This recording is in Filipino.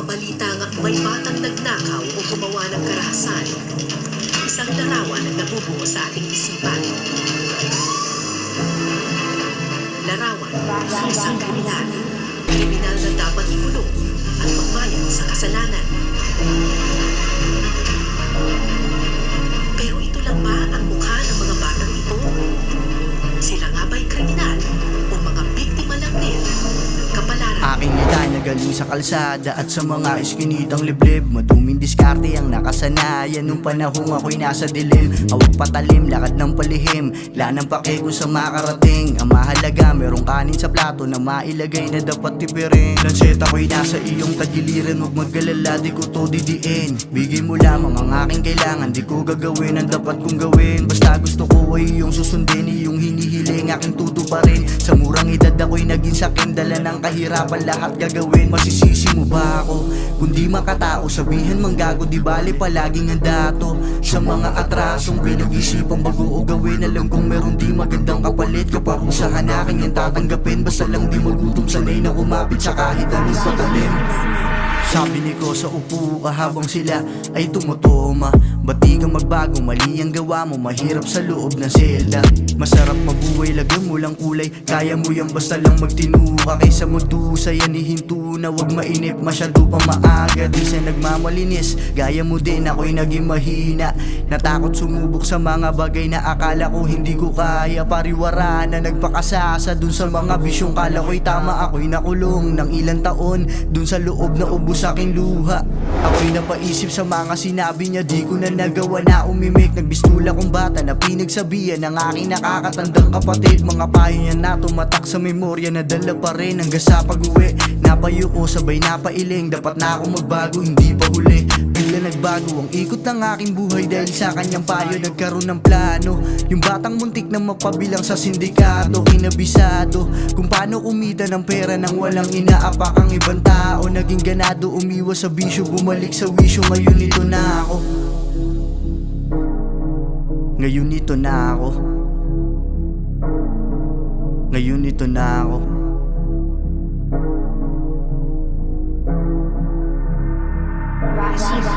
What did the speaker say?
nagbabalita nga may batang nagnakaw o gumawa ng karahasan. Isang larawan ang nabubuo sa ating isipan. Larawan ng isang kriminal. Kriminal na dapat ikulong at magbayad sa kasalanan. Pero ito lang ba ang mukha ng mga batang ito? Sila nga ba'y kriminal o mga biktima lang din ng kapalaran? Aking ngita na galing sa kalsada at sa mga iskinitang liblib. Maduming diskarte ang nakasanayan nung panahong ako'y nasa dilim. Awag patalim, lakad ng palihim, lanang pake kung sa makarating. Ang mahalaga merong kanin sa plato na mailagay na dapat tipirin. Lanseta ko'y nasa iyong tagiliran, huwag magkalala, di ko to didiin. Bigay mo lamang ang aking kailangan, di ko gagawin ang dapat kong gawin. Basta gusto ko ay iyong susundin, iyong hinihiling aking tutuparin. Sa murang edad ako'y naging sakin, dala ng kahirapan lahat gagawin. Masisisi mo ba ako? Kung di makatao, sabihin mang gago, di bali palaging handa to. Sa mga atrasong pinag-isipang bago o gawin, alam kong meron di magandang kapalit. Kaparusahan aking yung tatanggapin, basta lang di magutom, sanay na kumapit sa kahit anong patalim. Sabi ni ko sa upo ka habang sila ay tumutuma. Ba't di ka magbago? Mali ang gawa mo, mahirap sa loob ng selda. Masarap mabuhay, lagyan mo lang kulay. Kaya mo yan basta lang magtinuka. Kaysa magdusa yan ihinto na, wag mainip masyado pa maaga. Di sa nagmamalinis, gaya mo din ako'y naging mahina. Natakot sumubok sa mga bagay na akala ko hindi ko kaya. Pariwara na nagpakasasa dun sa mga bisyong kala ko'y tama. Ako'y nakulong ng ilang taon dun sa loob na ubos aking luha. Ako'y napaisip sa mga sinabi niya, di ko na nagawa na umimik. Nagbistula kong bata na pinagsabihan ng aking nakakatandang kapatid. Mga payo niya na tumatak sa memorya, nadala pa rin hanggang sa pag-uwi. Napayo ko sabay napailing, dapat na ako magbago, hindi pa huli. Bigla nagbago ang ikot ng aking buhay dahil sa kanyang payo nagkaroon ng plano. Yung batang muntik na mapabilang sa sindikato, kinabisado kung paano kumita ng pera nang walang inaapak ang ibang tao. Naging ganado, umiwas sa bisyo, bumalik sa wisyo. Ngayon ito na ako. Ngayon ito na ako. Ngayon ito na ako. Rashida.